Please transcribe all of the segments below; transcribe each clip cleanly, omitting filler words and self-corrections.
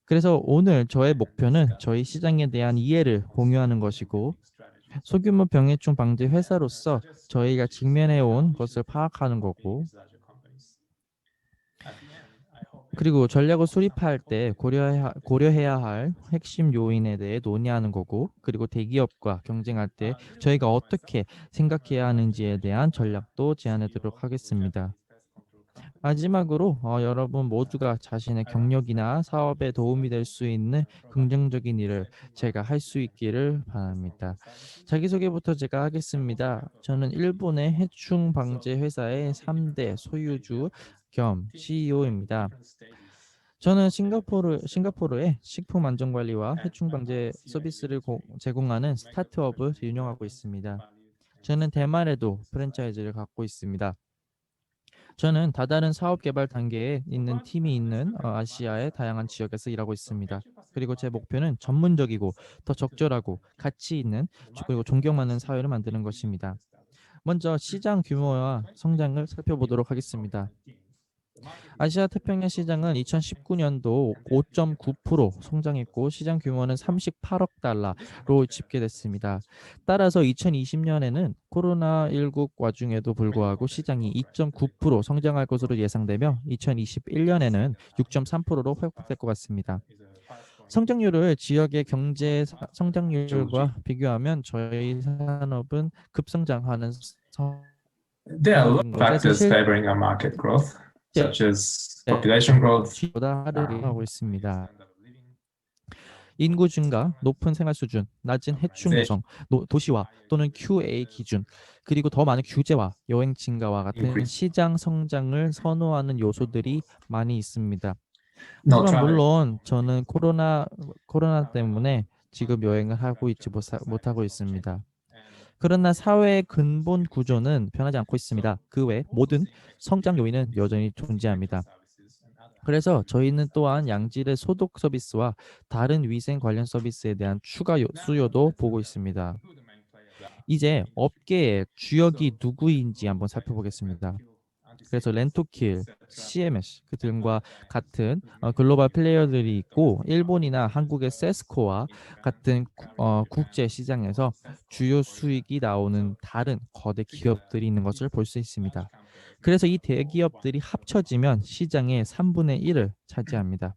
그래서 오늘 저의 목표는 저희 시장에 대한 이해를 공유하는 것이고, 소규모 병해충 방지 회사로서 저희가 직면해 온 것을 파악하는 거고, 그리고 전략을 수립할 때 고려해야 할 핵심 요인에 대해 논의하는 거고, 그리고 대기업과 경쟁할 때 저희가 어떻게 생각해야 하는지에 대한 전략도 제안해 드리도록 하겠습니다. 마지막으로 여러분 모두가 자신의 경력이나 사업에 도움이 될 수 있는 긍정적인 일을 제가 할 수 있기를 바랍니다. 자기소개부터 제가 하겠습니다. 저는 일본의 해충 방제 회사의 3대 소유주 겸 CEO입니다. 저는 싱가포르의 식품 안전 관리와 해충 방제 서비스를 제공하는 스타트업을 운영하고 있습니다. 저는 대만에도 프랜차이즈를 갖고 있습니다. 저는 다다른 사업 개발 단계에 있는 팀이 있는 아시아의 다양한 지역에서 일하고 있습니다. 그리고 제 목표는 전문적이고 더 적절하고 가치 있는 그리고 존경하는 사회를 만드는 것입니다. 먼저 시장 규모와 성장을 살펴보도록 하겠습니다. 아시아 태평양 시장은 2019년도 5.9% 성장했고 시장 규모는 38억 달러로 집계됐습니다. 따라서 2020년에는 코로나19 와중에도 불구하고 시장이 2.9% 성장할 것으로 예상되며 2021년에는 6.3%로 회복될 것 같습니다. 성장률을 지역의 경제 성장률과 비교하면 저희 산업은 급성장하는 There are a lot 산업인 of 것에서 factors 실제 favoring our market growth, such as population growth, 보다 하고 있습니다. standard of living, 인구 증가, 높은 생활 수준, 낮은 해충 urbanization, 요성, 도시화 또는 QA 기준, 그리고 더 많은 규제와 여행 증가와 같은 increase. 시장 성장을 선호하는 요소들이 많이 있습니다. No 하지만 travel. 물론 저는 코로나 때문에 지금 여행을 하고 있지 못하고 있습니다. 그러나 사회의 근본 구조는 변하지 않고 있습니다. 그 외 모든 성장 요인은 여전히 존재합니다. 그래서 저희는 또한 양질의 소독 서비스와 다른 위생 관련 서비스에 대한 추가 수요도 보고 있습니다. 이제 업계의 주역이 누구인지 한번 살펴보겠습니다. 그래서 렌토킬, CMS 등과 같은 글로벌 플레이어들이 있고 일본이나 한국의 세스코와 같은 국제 시장에서 주요 수익이 나오는 다른 거대 기업들이 있는 것을 볼 수 있습니다. 그래서 이 대기업들이 합쳐지면 시장의 3분의 1을 차지합니다.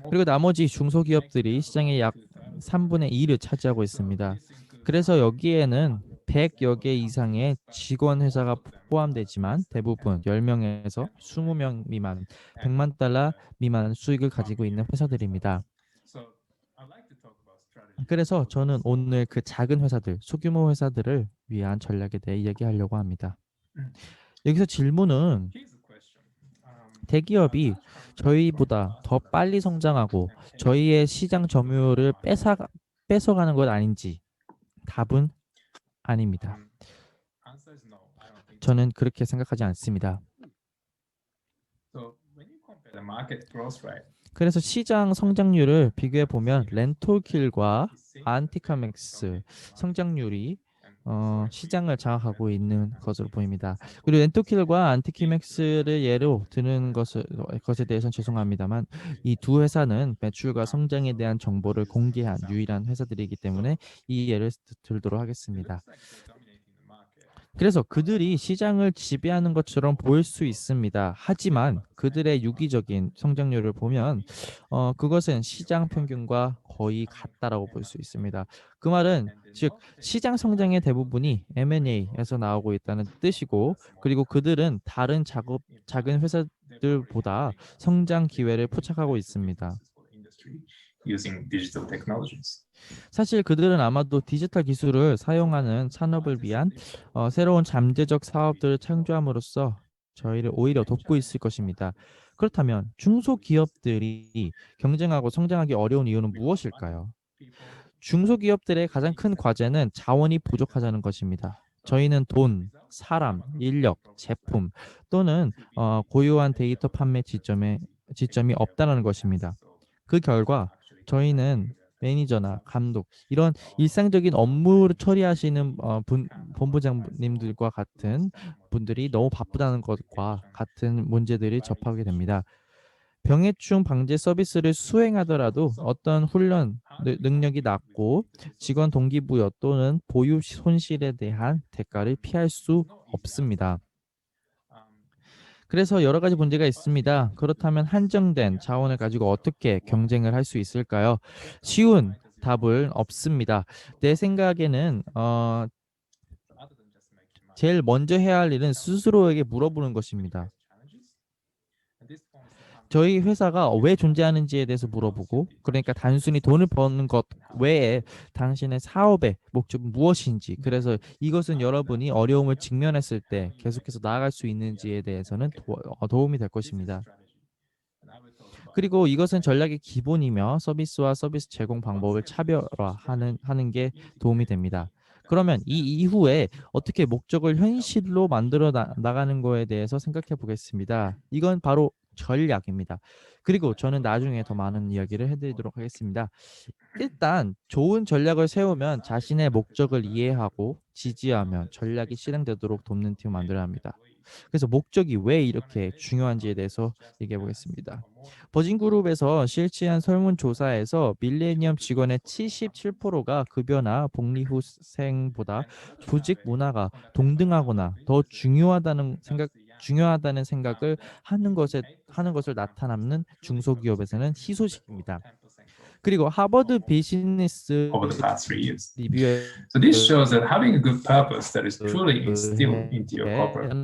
그리고 나머지 중소기업들이 시장의 약 3분의 2를 차지하고 있습니다. 그래서 여기에는 100여 개 이상의 직원 회사가 포함되지만 대부분 10명에서 20명 미만, 100만 달러 미만 수익을 가지고 있는 회사들입니다. 그래서 저는 오늘 그 작은 회사들, 소규모 회사들을 위한 전략에 대해 이야기하려고 합니다. 여기서 질문은 대기업이 저희보다 더 빨리 성장하고 저희의 시장 점유율을 뺏어가는 것 아닌지 답은 아닙니다. 저는 그렇게 생각하지 않습니다. 그래서 시장 성장률을 비교해 보면 렌토킬과 안티카맥스 성장률이 시장을 장악하고 있는 것으로 보입니다. 그리고 렌토킬과 안티키맥스를 예로 드는 것에 대해서는 죄송합니다만 이 두 회사는 매출과 성장에 대한 정보를 공개한 유일한 회사들이기 때문에 이 예를 들도록 하겠습니다. 그래서 그들이 시장을 지배하는 것처럼 보일 수 있습니다. 하지만 그들의 유기적인 성장률을 보면 그것은 시장 평균과 거의 같다라고 볼 수 있습니다. 그 말은 즉 시장 성장의 대부분이 M&A에서 나오고 있다는 뜻이고 그리고 그들은 다른 작은 회사들보다 성장 기회를 포착하고 있습니다. Using digital technologies. 사실 그들은 아마도 디지털 기술을 사용하는 산업을 위한 새로운 잠재적 사업들을 창조함으로써 저희를 오히려 돕고 있을 것입니다. 그렇다면 중소기업들이 경쟁하고 성장하기 어려운 이유는 무엇일까요? 중소기업들의 가장 큰 과제는 자원이 부족하다는 것입니다. 저희는 돈, 사람, 인력, 제품 또는 고유한 데이터 판매 지점이 없다는 것입니다. 그 결과 저희는 매니저나 감독 이런 일상적인 업무를 처리하시는 본부장님들과 같은 분들이 너무 바쁘다는 것과 같은 문제들이 접하게 됩니다. 병해충 방제 서비스를 수행하더라도 어떤 훈련 능력이 낮고 직원 동기부여 또는 보유 손실에 대한 대가를 피할 수 없습니다. 그래서 여러 가지 문제가 있습니다. 그렇다면 한정된 자원을 가지고 어떻게 경쟁을 할 수 있을까요? 쉬운 답은 없습니다. 내 생각에는 제일 먼저 해야 할 일은 스스로에게 물어보는 것입니다. 저희 회사가 왜 존재하는지에 대해서 물어보고, 그러니까 단순히 돈을 버는 것 외에 당신의 사업의 목적은 무엇인지, 그래서 이것은 여러분이 어려움을 직면했을 때 계속해서 나아갈 수 있는지에 대해서는 도움이 될 것입니다. 그리고 이것은 전략의 기본이며 서비스와 서비스 제공 방법을 차별화하는 게 도움이 됩니다. 그러면 이 이후에 어떻게 목적을 현실로 만들어 나가는 거에 대해서 생각해 보겠습니다. 이건 바로 전략입니다. 그리고 저는 나중에 더 많은 이야기를 해드리도록 하겠습니다. 일단 좋은 전략을 세우면 자신의 목적을 이해하고 지지하면 전략이 실행되도록 돕는 팀을 만들어야 합니다. 그래서 목적이 왜 이렇게 중요한지에 대해서 얘기해 보겠습니다. 버진그룹에서 실시한 설문조사에서 밀레니엄 직원의 77%가 급여나 복리후생보다 조직 문화가 동등하거나 더 중요하다는 생각을 하는 것을 나타내는 중소기업에서는 희소식입니다. 그리고 하버드 비즈니스 over the past 3 years. 리뷰에 So this shows that having a good purpose that is truly instilled into your corporate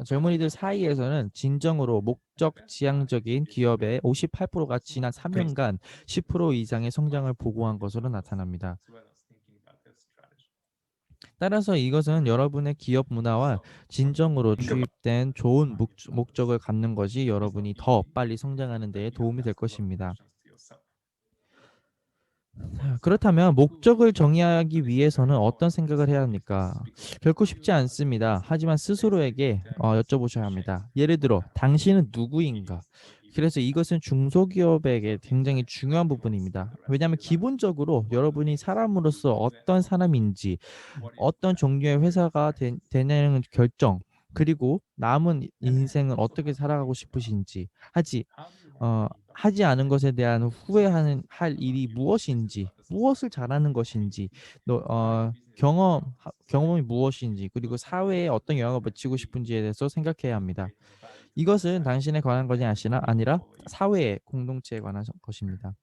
젊은이들 사이에서는 진정으로 목적 지향적인 기업의 58%가 지난 3년간 10% 이상의 성장을 보고한 것으로 나타납니다. 따라서 이것은 여러분의 기업 문화와 진정으로 주입된 좋은 목적을 갖는 것이 여러분이 더 빨리 성장하는 데 도움이 될 것입니다. 그렇다면 목적을 정의하기 위해서는 어떤 생각을 해야 합니까? 결코 쉽지 않습니다. 하지만 스스로에게 여쭤보셔야 합니다. 예를 들어, 당신은 누구인가? 그래서 이것은 중소기업에게 굉장히 중요한 부분입니다. 왜냐하면 기본적으로 여러분이 사람으로서 어떤 사람인지, 어떤 종류의 회사가 되냐는 결정, 그리고 남은 인생을 어떻게 살아가고 싶으신지, 하지 않은 것에 대한 후회하는 할 일이 무엇인지, 무엇을 잘하는 것인지, 경험이 무엇인지, 그리고 사회에 어떤 영향을 미치고 싶은지에 대해서 생각해야 합니다. 이것은 당신에 관한 것이 아니라 사회의 공동체에 관한 것입니다.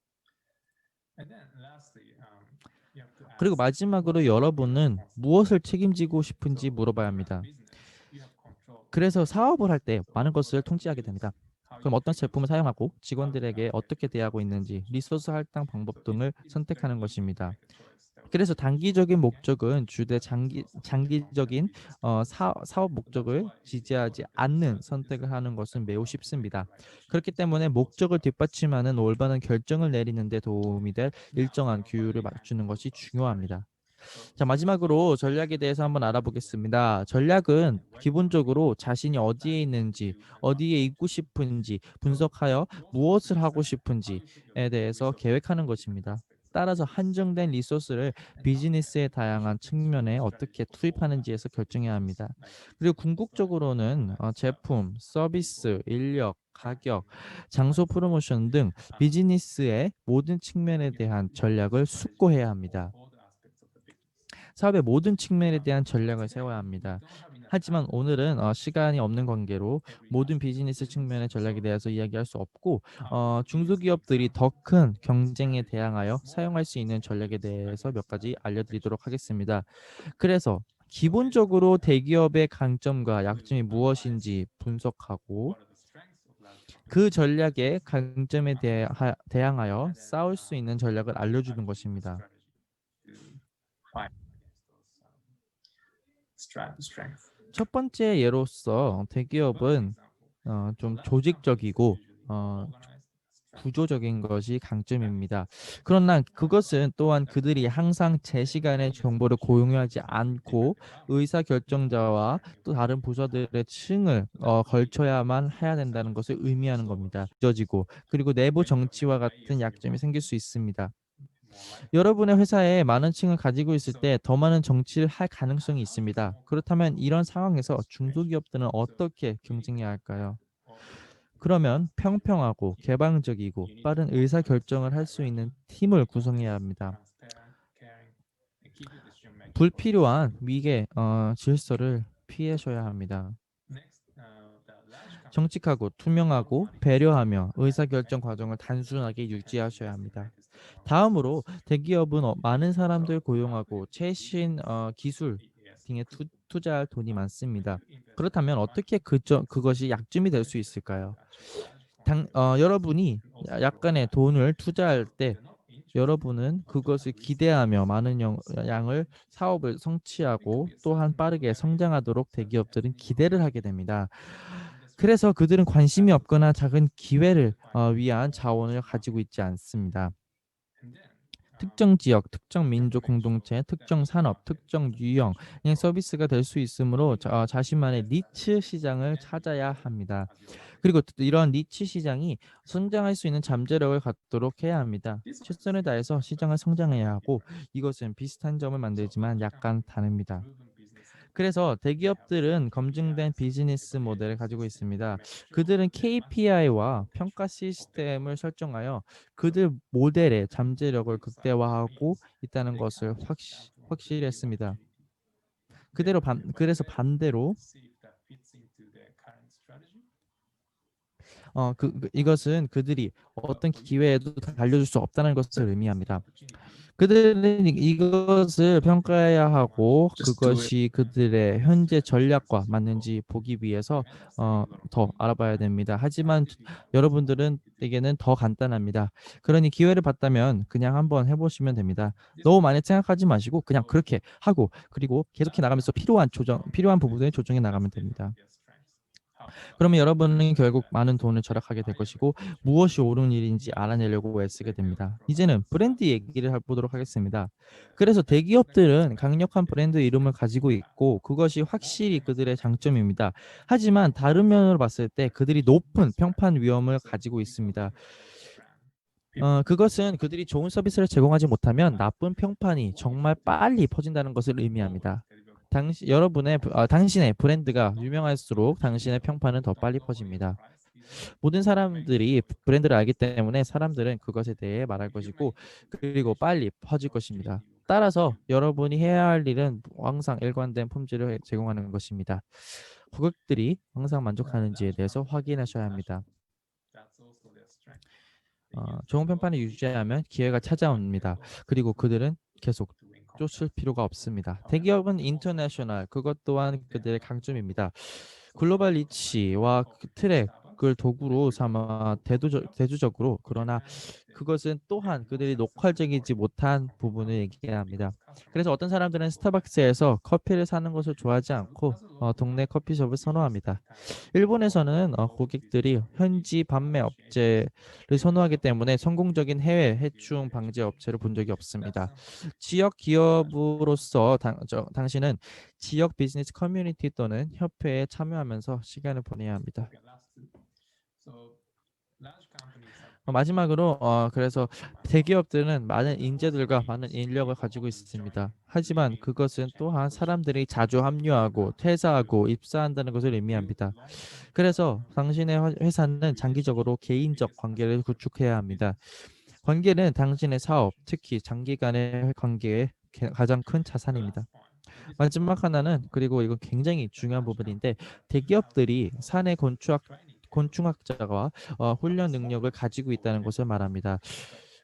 그리고 마지막으로 여러분은 무엇을 책임지고 싶은지 물어봐야 합니다. 그래서 사업을 할 때 많은 것을 통제하게 됩니다. 그럼 어떤 제품을 사용하고 직원들에게 어떻게 대하고 있는지, 리소스 할당 방법 등을 선택하는 것입니다. 그래서 단기적인 목적은 주되 장기적인 사업 목적을 지지하지 않는 선택을 하는 것은 매우 쉽습니다. 그렇기 때문에 목적을 뒷받침하는 올바른 결정을 내리는 데 도움이 될 일정한 규율을 맞추는 것이 중요합니다. 자, 마지막으로 전략에 대해서 한번 알아보겠습니다. 전략은 기본적으로 자신이 어디에 있는지, 어디에 있고 싶은지 분석하여 무엇을 하고 싶은지에 대해서 계획하는 것입니다. 따라서 한정된 리소스를 비즈니스의 다양한 측면에 어떻게 투입하는지에서 결정해야 합니다. 그리고 궁극적으로는 제품, 서비스, 인력, 가격, 장소 프로모션 등 비즈니스의 모든 측면에 대한 전략을 숙고해야 합니다. 사업의 모든 측면에 대한 전략을 세워야 합니다. 하지만 오늘은 시간이 없는 관계로 모든 비즈니스 측면의 전략에 대해서 이야기할 수 없고 중소기업들이 더 큰 경쟁에 대항하여 사용할 수 있는 전략에 대해서 몇 가지 알려드리도록 하겠습니다. 그래서 기본적으로 대기업의 강점과 약점이 무엇인지 분석하고 그 전략의 강점에 대항하여 싸울 수 있는 전략을 알려주는 것입니다. 첫 번째 예로서 대기업은 좀 조직적이고 구조적인 것이 강점입니다. 그러나 그것은 또한 그들이 항상 제 시간에 정보를 공유하지 않고 의사결정자와 또 다른 부서들의 층을 걸쳐야만 해야 된다는 것을 의미하는 겁니다. 늦어지고 그리고 내부 정치와 같은 약점이 생길 수 있습니다. 여러분의 회사에 많은 층을 가지고 있을 때 더 많은 정치를 할 가능성이 있습니다. 그렇다면 이런 상황에서 중소기업들은 어떻게 경쟁해야 할까요? 그러면 평평하고 개방적이고 빠른 의사 결정을 할 수 있는 팀을 구성해야 합니다. 불필요한 위계 질서를 피하셔야 합니다. 정직하고 투명하고 배려하며 의사결정 과정을 단순하게 유지하셔야 합니다. 다음으로 대기업은 많은 사람들 고용하고 최신 기술 등에 투자할 돈이 많습니다. 그렇다면 어떻게 그것이 약점이 될 수 있을까요? 여러분이 약간의 돈을 투자할 때 여러분은 그것을 기대하며 많은 양을 사업을 성취하고 또한 빠르게 성장하도록 대기업들은 기대를 하게 됩니다. 그래서 그들은 관심이 없거나 작은 기회를 위한 자원을 가지고 있지 않습니다. 특정 지역, 특정 민족 공동체, 특정 산업, 특정 유형의 서비스가 될 수 있으므로 자신만의 니치 시장을 찾아야 합니다. 그리고 이런 니치 시장이 성장할 수 있는 잠재력을 갖도록 해야 합니다. 최선을 다해서 시장을 성장해야 하고 이것은 비슷한 점을 만들지만 약간 다릅니다. 그래서 대기업들은 검증된 비즈니스 모델을 가지고 있습니다. 그들은 KPI와 평가 시스템을 설정하여 그들 모델의 잠재력을 극대화하고 있다는 것을 확실했습니다. 그래서 반대로 이것은 그들이 어떤 기회에도 달려줄 수 없다는 것을 의미합니다. 그들은 이것을 평가해야 하고 Just do it. 그것이 그들의 현재 전략과 맞는지 보기 위해서 더 알아봐야 됩니다. 하지만 여러분들은 에게는 더 간단합니다. 그러니 기회를 받다면 그냥 한번 해보시면 됩니다. 너무 많이 생각하지 마시고 그냥 그렇게 하고 그리고 계속해 나가면서 필요한 부분에 조정해 나가면 됩니다. 그러면 여러분은 결국 많은 돈을 절약하게 될 것이고 무엇이 옳은 일인지 알아내려고 애쓰게 됩니다. 이제는 브랜드 얘기를 해보도록 하겠습니다. 그래서 대기업들은 강력한 브랜드 이름을 가지고 있고 그것이 확실히 그들의 장점입니다. 하지만 다른 면으로 봤을 때 그들이 높은 평판 위험을 가지고 있습니다. 그것은 그들이 좋은 서비스를 제공하지 못하면 나쁜 평판이 정말 빨리 퍼진다는 것을 의미합니다. 당신의 브랜드가 유명할수록 당신의 평판은 더 빨리 퍼집니다. 모든 사람들이 브랜드를 알기 때문에 사람들은 그것에 대해 말할 것이고 그리고 빨리 퍼질 것입니다. 따라서 여러분이 해야 할 일은 항상 일관된 품질을 제공하는 것입니다. 고객들이 항상 만족하는지에 대해서 확인하셔야 합니다. 좋은 평판을 유지하면 기회가 찾아옵니다. 그리고 그들은 계속 쫓을 필요가 없습니다. 대기업은 인터내셔널 그것 또한 그들의 강점입니다. 글로벌 리치와 트랙을 도구로 삼아 대두적으로 그러나 그것은 또한 그들이 녹화적이지 못한 부분을 얘기합니다. 그래서 어떤 사람들은 스타벅스에서 커피를 사는 것을 좋아하지 않고 동네 커피숍을 선호합니다. 일본에서는 고객들이 현지 판매 업체를 선호하기 때문에 성공적인 해외 해충 방제 업체를 본 적이 없습니다. 지역 기업으로서 당신은 지역 비즈니스 커뮤니티 또는 협회에 참여하면서 시간을 보내야 합니다. 마지막으로 그래서 대기업들은 많은 인재들과 많은 인력을 가지고 있습니다. 하지만 그것은 또한 사람들이 자주 합류하고 퇴사하고 입사한다는 것을 의미합니다. 그래서 당신의 회사는 장기적으로 개인적 관계를 구축해야 합니다. 관계는 당신의 사업, 특히 장기간의 관계의 가장 큰 자산입니다. 마지막 하나는 그리고 이건 굉장히 중요한 부분인데 대기업들이 사내 곤충학자와 훈련 능력을 가지고 있다는 것을 말합니다.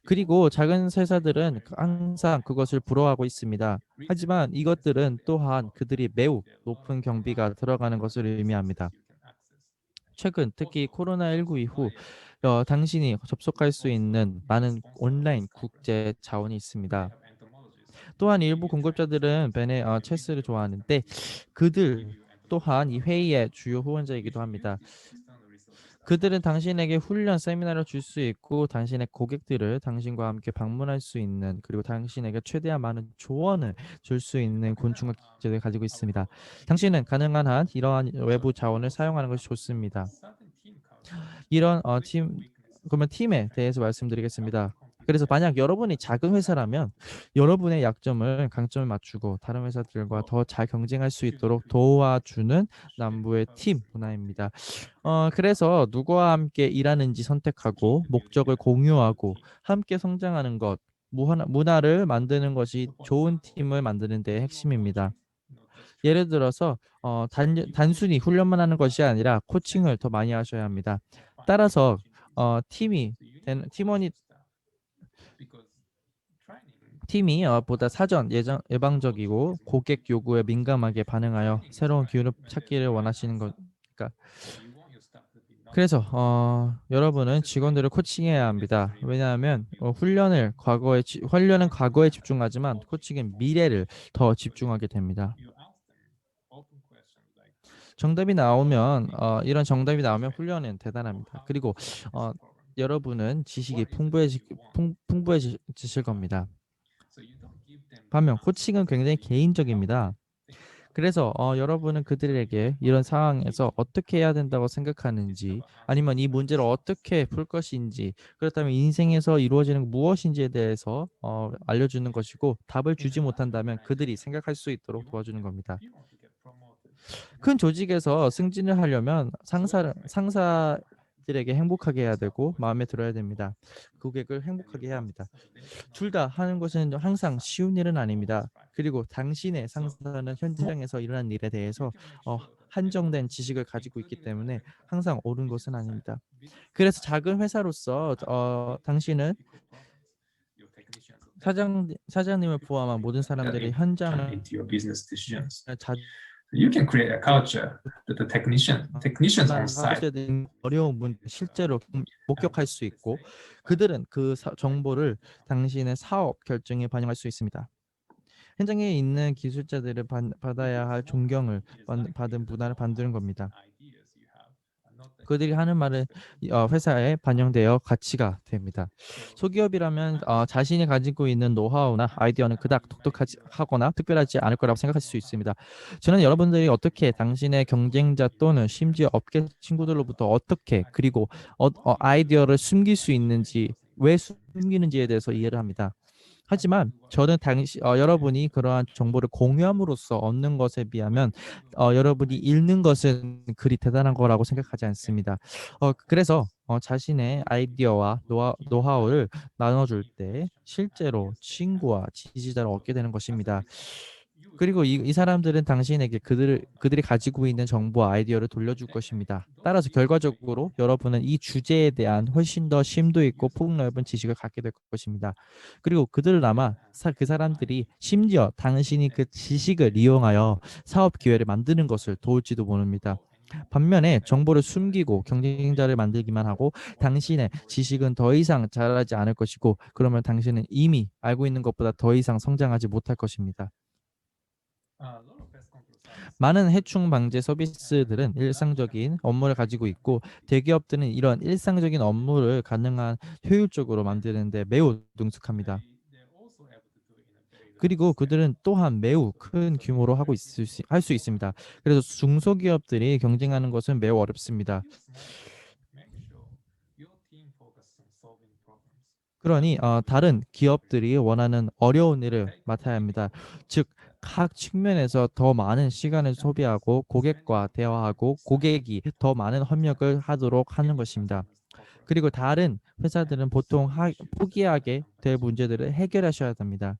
그리고 작은 회사들은 항상 그것을 부러워하고 있습니다. 하지만 이것들은 또한 그들이 매우 높은 경비가 들어가는 것을 의미합니다. 최근 특히 코로나19 이후 당신이 접속할 수 있는 많은 온라인 국제 자원이 있습니다. 또한 일부 공급자들은 벤의 체스를 좋아하는데 그들 또한 이 회의의 주요 후원자이기도 합니다. 그들은 당신에게 훈련 세미나를 줄 수 있고 당신의 고객들을 당신과 함께 방문할 수 있는 그리고 당신에게 최대한 많은 조언을 줄 수 있는 곤충학 기제를 가지고 있습니다. 당신은 가능한 한 이러한 외부 자원을 사용하는 것이 좋습니다. 이런 그러면 팀에 대해서 말씀드리겠습니다. 그래서 만약 여러분이 작은 회사라면 여러분의 약점을 강점을 맞추고 다른 회사들과 더 잘 경쟁할 수 있도록 도와주는 남부의 팀 문화입니다. 그래서 누구와 함께 일하는지 선택하고 목적을 공유하고 함께 성장하는 것, 문화를 만드는 것이 좋은 팀을 만드는 데 핵심입니다. 예를 들어서 단순히 훈련만 하는 것이 아니라 코칭을 더 많이 하셔야 합니다. 따라서 팀원이 보다 사전 예방적이고 고객 요구에 민감하게 반응하여 새로운 기회를 찾기를 원하시는 것. 그러니까 그래서 여러분은 직원들을 코칭해야 합니다. 왜냐하면 훈련은 과거에 집중하지만 코칭은 미래를 더 집중하게 됩니다. 이런 정답이 나오면 훈련은 대단합니다. 그리고 어, 여러분은 지식이 풍부해지실 겁니다. 반면 코칭은 굉장히 개인적입니다. 그래서 여러분은 그들에게 이런 상황에서 어떻게 해야 된다고 생각하는지 아니면 이 문제를 어떻게 풀 것인지 그렇다면 인생에서 이루어지는 무엇인지에 대해서 알려주는 것이고 답을 주지 못한다면 그들이 생각할 수 있도록 도와주는 겁니다. 큰 조직에서 승진을 하려면 상사들에게 행복하게 해야 되고 마음에 들어야 됩니다. 고객을 행복하게 해야 합니다. 둘 다 하는 것은 항상 쉬운 일은 아닙니다. 그리고 당신의 상사는 현장에서 일어난 일에 대해서 한정된 지식을 가지고 있기 때문에 항상 옳은 것은 아닙니다. 그래서 작은 회사로서 당신은 사장님을 포함한 모든 사람들이 현장을 into your business decisions. 자주 You can create a culture that the technicians on site 하셔야 되는 어려운 문 실제로 목격할 수 있고 그들은 정보를 당신의 사업 결정에 반영할 수 있습니다. 현장에 있는 기술자들을 받아야 할 존경을 받은 문화를 만드는 겁니다. 그들이 하는 말은 회사에 반영되어 가치가 됩니다. 소기업이라면 자신이 가지고 있는 노하우나 아이디어는 그닥 독특하거나 특별하지 않을 거라고 생각할 수 있습니다. 저는 여러분들이 어떻게 당신의 경쟁자 또는 심지어 업계 친구들로부터 어떻게 그리고 아이디어를 숨길 수 있는지 왜 숨기는지에 대해서 이해를 합니다. 하지만 저는 여러분이 그러한 정보를 공유함으로써 얻는 것에 비하면 여러분이 읽는 것은 그리 대단한 거라고 생각하지 않습니다. 그래서 자신의 아이디어와 노하우를 나눠줄 때 실제로 친구와 지지자를 얻게 되는 것입니다. 그리고 이 사람들은 당신에게 그들이 가지고 있는 정보와 아이디어를 돌려줄 것입니다. 따라서 결과적으로 여러분은 이 주제에 대한 훨씬 더 심도 있고 폭넓은 지식을 갖게 될 것입니다. 그리고 그 사람들이 심지어 당신이 그 지식을 이용하여 사업 기회를 만드는 것을 도울지도 모릅니다. 반면에 정보를 숨기고 경쟁자를 만들기만 하고 당신의 지식은 더 이상 자라지 않을 것이고 그러면 당신은 이미 알고 있는 것보다 더 이상 성장하지 못할 것입니다. 많은 해충 방제 서비스들은 일상적인 업무를 가지고 있고 대기업들은 이런 일상적인 업무를 가능한 효율적으로 만드는데 매우 능숙합니다. 그리고 그들은 또한 매우 큰 규모로 할 수 있습니다. 그래서 중소기업들이 경쟁하는 것은 매우 어렵습니다. 그러니 다른 기업들이 원하는 어려운 일을 맡아야 합니다. 즉, 각 측면에서 더 많은 시간을 소비하고 고객과 대화하고 고객이 더 많은 협력을 하도록 하는 것입니다. 그리고 다른 회사들은 보통 포기하게 될 문제들을 해결하셔야 합니다.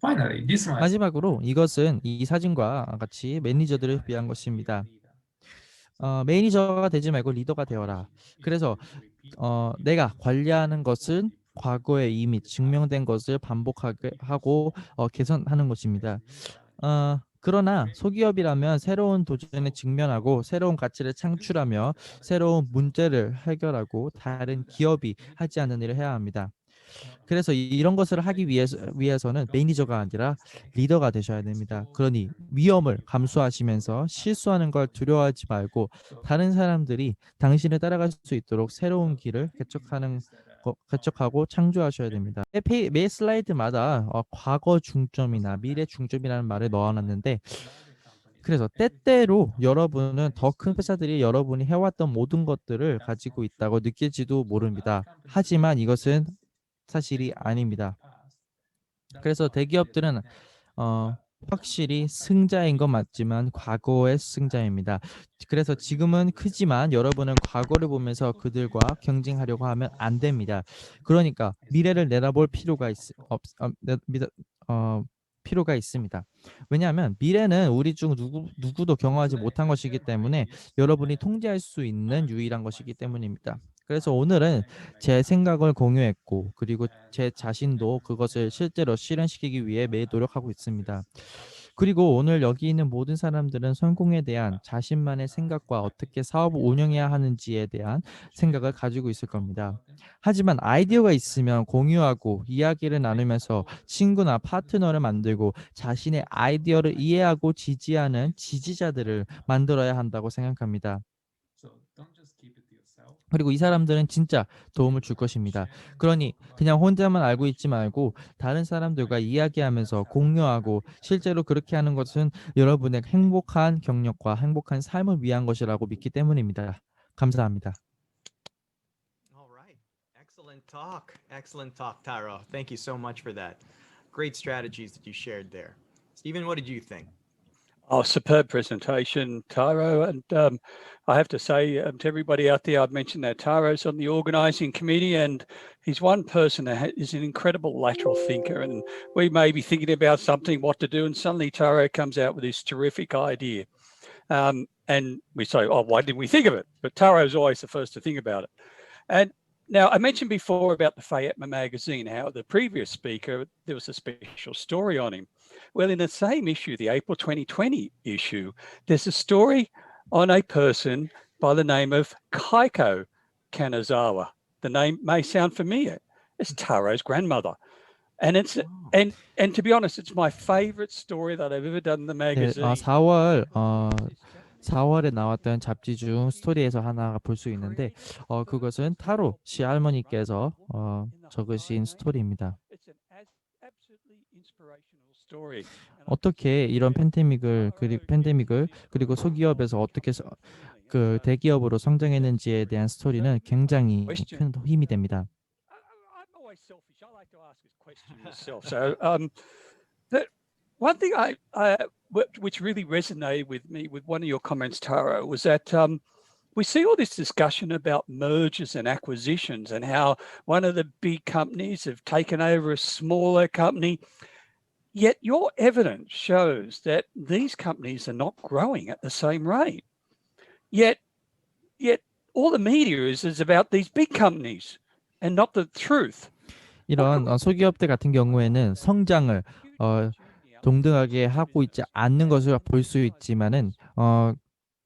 finally, this might 마지막으로 이것은 이 사진과 같이 매니저들을 위한 것입니다. 매니저가 되지 말고 리더가 되어라. 그래서 내가 관리하는 것은 과거에 이미 증명된 것을 반복하게 하고 개선하는 것입니다. 그러나 소기업이라면 새로운 도전에 직면하고 새로운 가치를 창출하며 새로운 문제를 해결하고 다른 기업이 하지 않는 일을 해야 합니다. 그래서 이런 것을 하기 위해서는 매니저가 아니라 리더가 되셔야 됩니다. 그러니 위험을 감수하시면서 실수하는 걸 두려워하지 말고 다른 사람들이 당신을 따라갈 수 있도록 새로운 길을 개척하고 창조하셔야 됩니다. 매 슬라이드마다 과거 중점이나 미래 중점이라는 말을 넣어놨는데 그래서 때때로 여러분은 더 큰 회사들이 여러분이 해왔던 모든 것들을 가지고 있다고 느낄지도 모릅니다. 하지만 이것은 사실이 아닙니다. 그래서 대기업들은 어, 확실히 승자인 건 맞지만 과거의 승자입니다. 그래서 지금은 크지만 여러분은 과거를 보면서 그들과 경쟁하려고 하면 안 됩니다. 그러니까 미래를 내다볼 필요가 어, 필요가 있습니다. 왜냐하면 미래는 우리 중 누구도 경험하지 못한 것이기 때문에 여러분이 통제할 수 있는 유일한 것이기 때문입니다. 그래서 오늘은 제 생각을 공유했고 그리고 제 자신도 그것을 실제로 실현시키기 위해 매일 노력하고 있습니다. 그리고 오늘 여기 있는 모든 사람들은 성공에 대한 자신만의 생각과 어떻게 사업을 운영해야 하는지에 대한 생각을 가지고 있을 겁니다. 하지만 아이디어가 있으면 공유하고 이야기를 나누면서 친구나 파트너를 만들고 자신의 아이디어를 이해하고 지지하는 지지자들을 만들어야 한다고 생각합니다. 그리고 이 사람들은 진짜 도움을 줄 것입니다. 그러니 그냥 혼자만 알고 있지 말고 다른 사람들과 이야기하면서 공유하고 실제로 그렇게 하는 것은 여러분의 행복한 경력과 행복한 삶을 위한 것이라고 믿기 때문입니다. 감사합니다. All right. Excellent talk, Taro. Thank you so much for that. Great strategies that you shared there. Stephen, what did you think? Oh, superb presentation, Taro. And I have to say to everybody out there, I've mentioned that Taro's on the organising committee and he's one person that is an incredible lateral thinker. And we may be thinking about something, what to do, and suddenly Taro comes out with this terrific idea. And we say, oh, why didn't we think of it? But Taro's always the first to think about it. And now, I mentioned before about the Fayetma magazine, how the previous speaker, there was a special story on him. Well, in the same issue, the April 2020 issue, there's a story on a person by the name of Kaiko Kanazawa. The name may sound familiar. It's Taro's grandmother. And it's and to be honest, it's my favorite story that I've ever done in the 네, magazine. 4월에 나왔던 잡지 중 스토리에서 하나 볼 수 있는데 그것은 타로 씨 할머니께서 적으신 스토리입니다. It's an absolutely inspirational story. 어떻게 이런 팬데믹을 그리고 소기업에서 어떻게 그 대기업으로 성장했는지에 대한 스토리는 굉장히 큰 힘이 됩니다. I'm always selfish. I like to ask this question myself. So, but one thing which really resonated with me with one of your comments, Taro, was that we see all this discussion about mergers and acquisitions and how one of the big companies have taken over a smaller company. Yet your evidence shows that these companies are not growing at the same rate. Yet all the media is about these big companies and not the truth. 이런 소기업들 같은 경우에는 성장을 동등하게 하고 있지 않는 것을 볼 수 있지만은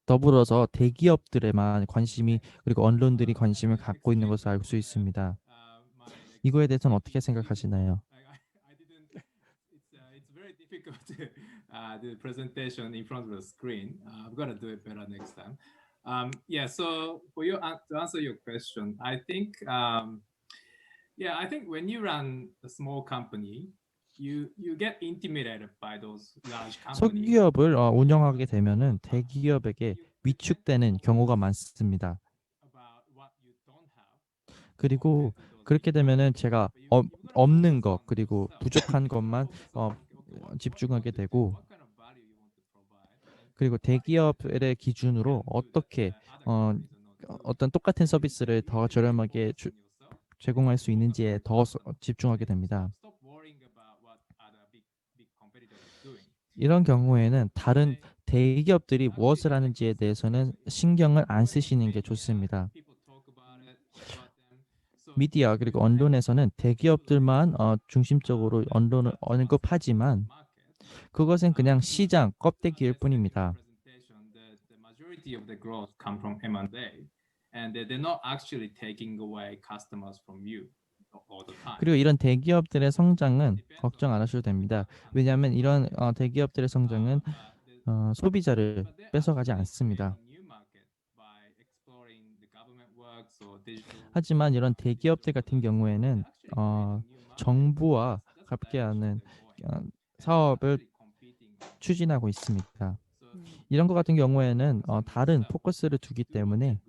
더불어서 대기업들에만 관심이 그리고 언론들이 관심을 갖고 있는 것을 알 수 있습니다. 이거에 대해서는 어떻게 생각하시나요? It's very difficult to do the presentation in front of the screen. I'm gonna do it better next time. Yeah. So for you to answer your question, I think I think when you run a small company, you get intimidated by those large companies. 소기업을 운영하게 되면은 대기업에게 위축되는 경우가 많습니다. 그리고 그렇게 되면은 제가 없는 것 그리고 부족한 것만 집중하게 되고 그리고 대기업의 기준으로 어떻게 어떤 똑같은 서비스를 더 저렴하게 제공할 수 있는지에 더 집중하게 됩니다. 이런 경우에는 다른 대기업들이 무엇을 하는지에 대해서는 신경을 안 쓰시는 게 좋습니다. 미디어 그리고 언론에서는 대기업들만 중심적으로 언론을 언급하지만 그것은 그냥 시장 껍데기일 뿐입니다. 그리고 이런 대기업들의 성장은 걱정 안 하셔도 됩니다. 왜냐하면 이런 대기업들의 성장은 소비자를 뺏어가지 않습니다. 하지만 이런 대기업들 같은 경우에는 정부와 함께하는 사업을 추진하고 있습니다. 이런 것 같은 경우에는 다른 포커스를 두기 때문에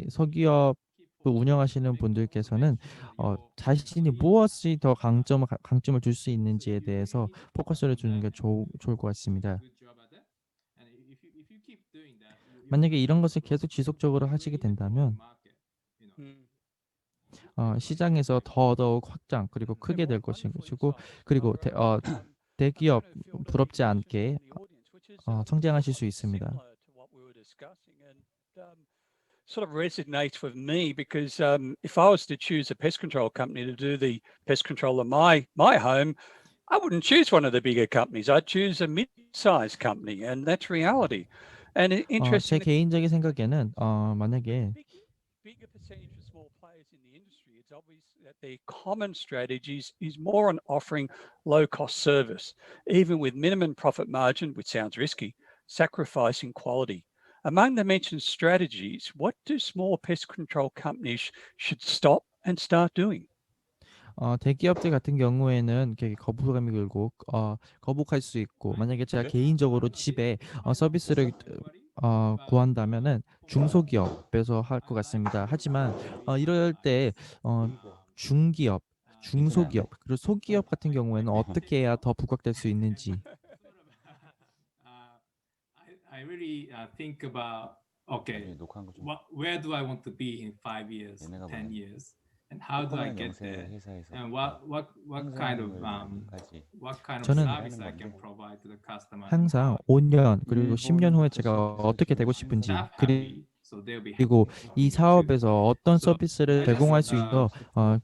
소기업을 운영하시는 분들께서는 자신이 무엇이 더 강점을 줄 수 있는지에 대해서 포커스를 두는 게 좋을 것 같습니다. 만약에 이런 것을 계속 지속적으로 하시게 된다면 Mm. 시장에서 더더욱 확장 그리고 크게 될 것이고 그리고 대기업 부럽지 않게 성장하실 수 있습니다. Similar to what we were discussing, and sort of resonates with me because if I was to choose a pest control company to do the pest control of my home, I wouldn't choose one of the bigger companies. I'd choose a mid-sized company, and that's reality. And 제 interesting, 개인적인 생각에는 만약에 bigger percentage of small players in the industry, it's obvious that their common strategies is more on offering low-cost service, even with minimum profit margin, which sounds risky, sacrificing quality. Among the mentioned strategies, what do small pest control companies should stop and start doing? 대기업들 같은 경우에는 되게 거부감이 들고 거북할 수 있고 만약에 제가 개인적으로 집에 서비스를 구한다면은 중소기업에서 할 것 같습니다. 하지만 이럴 때 중기업, 중소기업 그리고 소기업 같은 경우에는 어떻게 해야 더 부각될 수 있는지 I really think about okay, 녹화한 거좀 where do I want to be in 5 years, 얘네가 10 뭐냐? years, and how do I 조그만 get 영세 there, 회사에서 and what kind of 상상력을까지 저는 service I can provide to the customer. 항상 5년 그리고 10년 후에 제가 어떻게 되고 싶은지 그리고 이 사업에서 어떤 서비스를 제공할 수 있어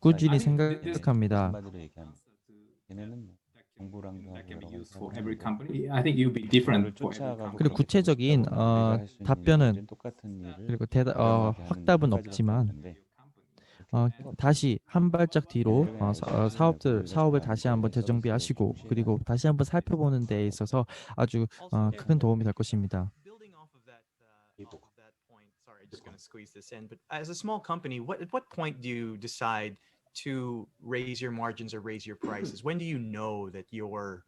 꾸준히 생각합니다. 한마디로 얘기하면 얘네는 뭐 정보랑도 하고 여러 가지 for 하고 every 하는데 company. I think you'll be different for every 쫓아가고 company. 그리고 구체적인 답변은 똑같은 일을 그리고 저렴하게 하는 확답은 한 가지밖에 없지만 없는데 다시 한 발짝 뒤로 사업을 다시 한번 재정비하시고 그리고 다시 한번 살펴보는 데 있어서 아주 큰 도움이 될 것입니다. Building off of that point, sorry, just going to squeeze this in, but as a small company, at what point do you decide to raise your margins or raise your prices? When do you know that your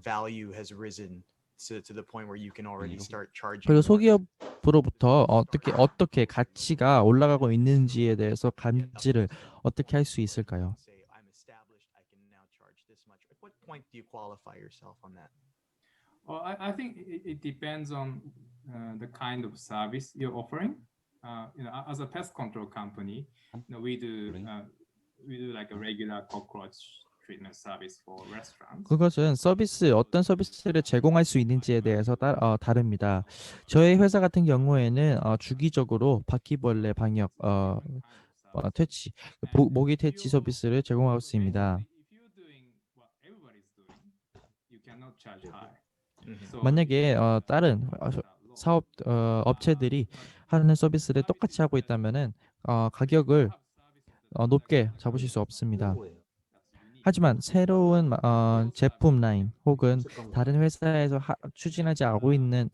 value has risen to the point where you can already start charging 그리고 more? 소기업으로부터 어떻게 가치가 올라가고 있는지에 대해서 감지를 어떻게 할 수 있을까요? Say, I'm established, I can now charge this much. At what point do you qualify yourself on that? Well, I think it depends on the kind of service you're offering. As a pest control company, we do like a regular cockroach treatment service for restaurants. 그것은 어떤 서비스를 제공할 수 있는지에 대해서 다릅니다. 저희 회사 같은 경우에는 주기적으로 바퀴벌레 방역 퇴치, 모기 퇴치 서비스를 제공하고 있습니다. If you're doing what everybody's doing, you cannot charge high. So 만약에 다른 사업 업체들이 하는 서비스를 똑같이 하고 있다면은 가격을 높게 잡으실 수 없습니다. 하지만 새로운 제품 라인 혹은 다른 회사에서 추진하지 안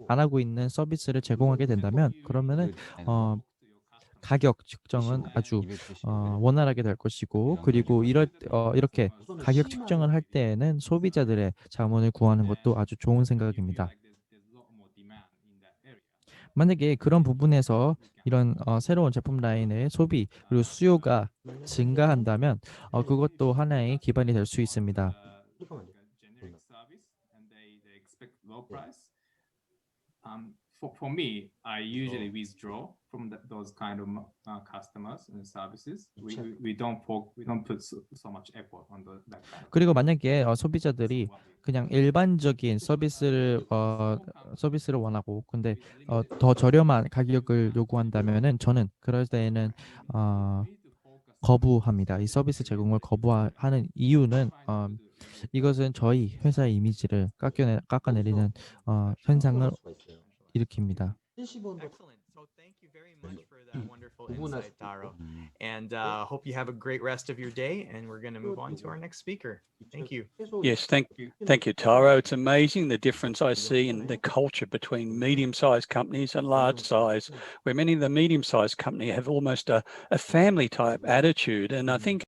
하고 있는 서비스를 제공하게 된다면 그러면은 가격 측정은 아주 원활하게 될 것이고 그리고 이렇게 가격 측정을 할 때에는 소비자들의 자문을 구하는 것도 아주 좋은 생각입니다. 만약에 그런 부분에서 이런 새로운 제품 라인의 소비 그리고 수요가 증가한다면 그것도 하나의 기반이 될 수 있습니다. generic service and they expect low price. For me, I usually withdraw from those kind of customers and services. We don't put so much effort on that kind of. 그리고 만약에 소비자들이 그냥 일반적인 서비스를 원하고 근데 더 저렴한 가격을 요구한다면은 저는 그럴 때에는 거부합니다. 이 서비스 제공을 거부하는 이유는 이것은 저희 회사의 이미지를 깎아내리는 현상을 일으킵니다. Excellent. So thank you very much for that wonderful insight, Taro. And hope you have a great rest of your day. And we're going to move on to our next speaker. Thank you. Yes, thank you, Taro. It's amazing the difference I see in the culture between medium-sized companies and large size, where many of the medium-sized companies have almost a family type attitude. And I think